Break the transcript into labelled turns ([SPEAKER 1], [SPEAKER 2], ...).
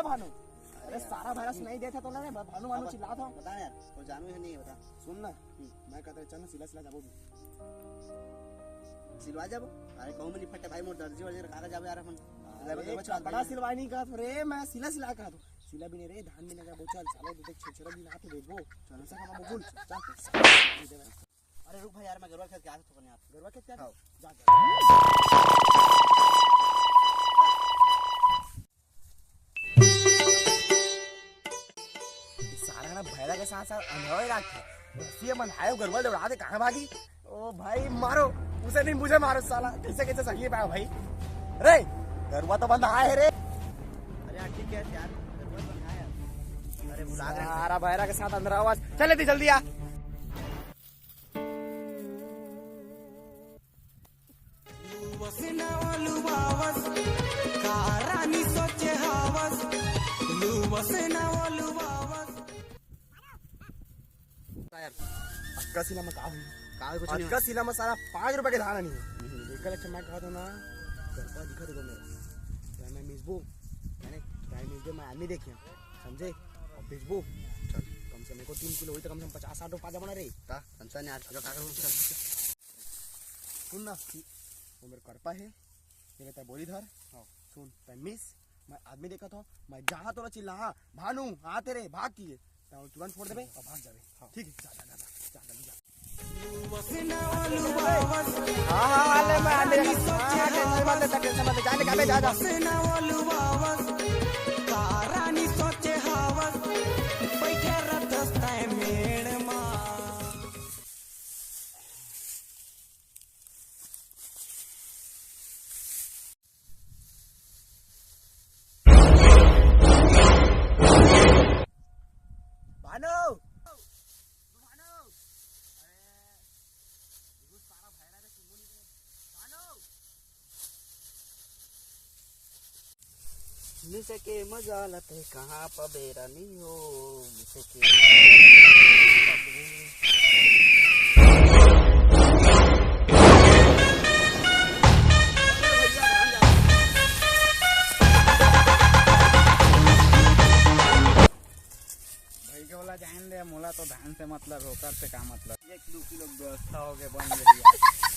[SPEAKER 1] भानु, अरे सारा वायरस नहीं देता तो ना भानु भानु चिल्ला था।
[SPEAKER 2] बता यार, कोई जानू है नहीं बता।
[SPEAKER 1] सुन ना, मैं कहता चल ना सिला सिला जाबो
[SPEAKER 2] सिलवा जाबो। अरे कहूं नहीं फटे भाई मोर दर्जी वजह कागज जाबो यार अपन।
[SPEAKER 1] बड़ा सिलवाई नहीं का रे, मैं सिला सिला का सिला भी नहीं रे, धान भी नहीं का बोचल सालो देख छेछरा भी ना तो भेजबो चल सा का बोल चल।
[SPEAKER 2] अरे रुक भाई यार, मैं गरवा खेत के आ तो यार।
[SPEAKER 1] गरवा खेत क्या जा सारा ना भैरा के साथ साथ अंधोए रखे ये मन आयो गरवा दौड़ा दे कहां भागी। ओ भाई मारो उसे नहीं, मुझे मारो साला, कैसे कैसे सही पाया भाई। अरे गरवा तो बंद आए रे।
[SPEAKER 2] अरे ठीक है यार, गरवा बंद आया। अरे बुला दे
[SPEAKER 1] सारा भैरा के साथ अंदर आवाज चले दी जल्दी आ। अक्का सिला में अक्का सिला में सारा 5 रुपए के धाना नहीं है। एक अच्छा मैं कहा था ना गरबा दिखा देखो मेरा मैं मिसबू मैंने टाइम मिस दे मैं आदमी देखिए समझे और भेजबू चल कम से मेरे को 3 किलो हुई तो कम से कम 50-60 रुपया बना रे ता टेंशन यार जो काका सुन ना वो मेरे करपा है मेरे ते बोली धर हां सुन टाइम मिस मैं आदमी देखा था मैं जहां तो चिल्ला भानु आ तेरे भाग किए तो तुरंत फोड़ देबे और भाग जाबे हां ठीक है जा जा जा जल्दी जा। हां ले मैं आने टेंशन मत जाने का जा जा
[SPEAKER 3] रानी सोचे हावस बैठे रदस्ता मेड़ मा
[SPEAKER 1] भानु
[SPEAKER 2] मिसे के मजा लते कहाँ पबेरा नहीं हो मिसे के
[SPEAKER 4] भाई के बोला जान दे मोला तो धान से मतलब होकर से का मतलब 1-2 किलो व्यवस्था हो गए बन रही है।